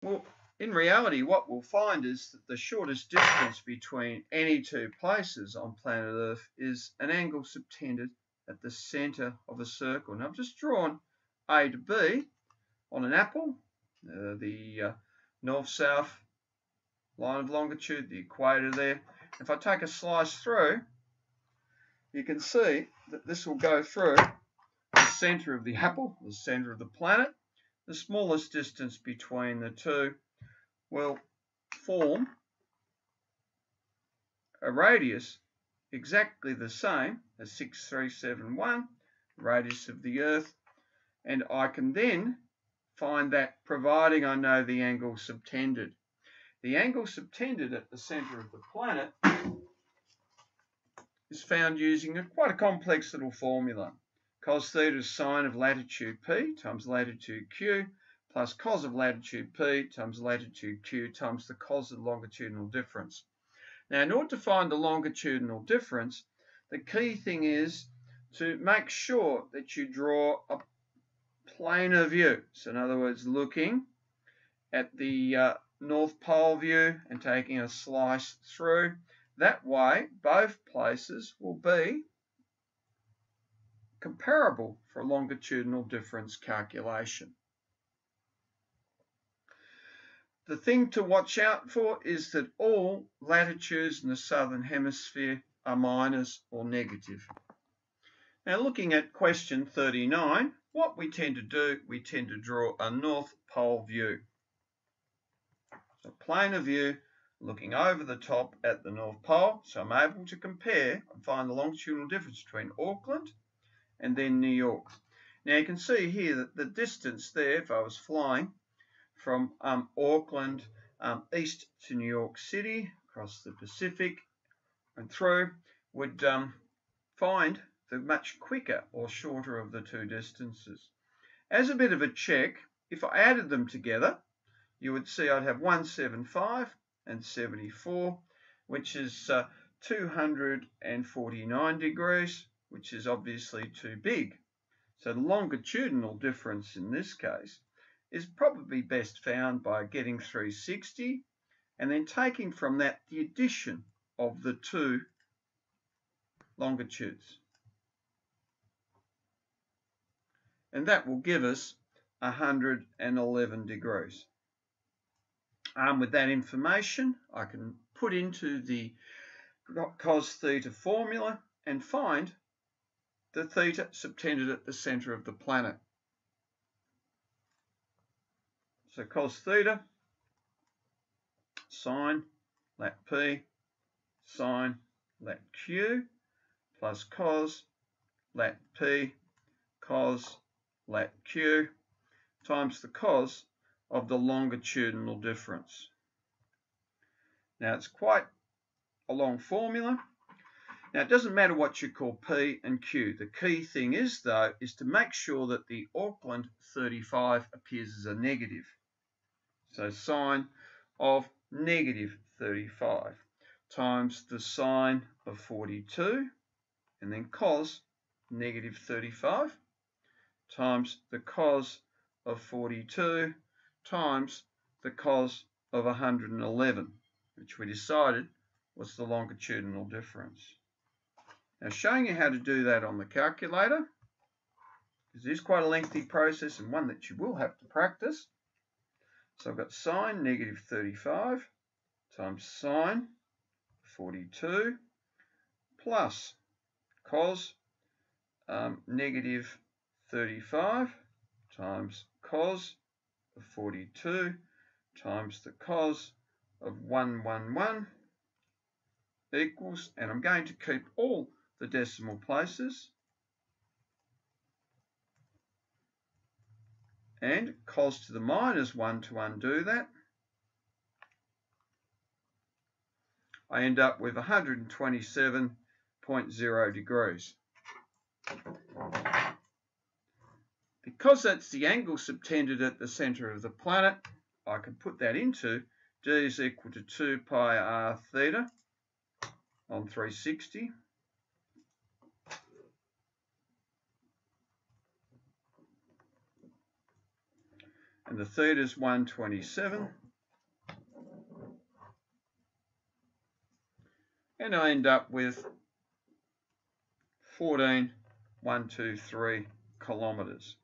Well, in reality, what we'll find is that the shortest distance between any two places on planet Earth is an angle subtended at the centre of a circle. Now, I've just drawn A to B on an apple, the north-south line of longitude, the equator there. If I take a slice through, you can see that this will go through the centre of the apple, the centre of the planet. The smallest distance between the two will form a radius exactly the same as 6371, the radius of the Earth, and I can then find that providing I know the angle subtended. The angle subtended at the centre of the planet is found using quite a complex little formula. Cos theta is sine of latitude P times latitude Q plus cos of latitude P times latitude Q times the cos of the longitudinal difference. Now, in order to find the longitudinal difference, the key thing is to make sure that you draw a planar view. So in other words, looking at the North Pole view and taking a slice through. That way, both places will be comparable for longitudinal difference calculation. The thing to watch out for is that all latitudes in the southern hemisphere are minus or negative. Now, looking at question 39, what we tend to do, we tend to draw a North Pole view. So planar view looking over the top at the North Pole, so I'm able to compare and find the longitudinal difference between Auckland and then New York. Now you can see here that the distance there, if I was flying from Auckland east to New York City, across the Pacific and through, would find the much quicker or shorter of the two distances. As a bit of a check, if I added them together, you would see I'd have 175 and 74, which is 249 degrees, which is obviously too big. So the longitudinal difference in this case is probably best found by getting 360 and then taking from that the addition of the two longitudes. And that will give us 111 degrees. With that information, I can put into the cos theta formula and find the theta subtended at the centre of the planet. So cos theta, sine lat P, sine lat Q, plus cos lat P, cos lat Q, times the cos of the longitudinal difference. Now it's quite a long formula. Now it doesn't matter what you call P and Q. The key thing is though is to make sure that the Auckland 35 appears as a negative. So sine of negative 35 times the sine of 42 and then cos negative 35 times the cos of 42 times the cos of 111, which we decided was the longitudinal difference. Now, showing you how to do that on the calculator, because it is quite a lengthy process and one that you will have to practice. So I've got sine negative 35 times sine 42 plus cos negative 35 times cos of 42 times the cos of 111 equals, and I'm going to keep all the decimal places, and cos to the minus 1 to undo that. I end up with 127.0 degrees. Because that's the angle subtended at the centre of the planet, I can put that into d is equal to 2 pi r theta on 360. and the theta is 127. And I end up with 14,123 kilometers.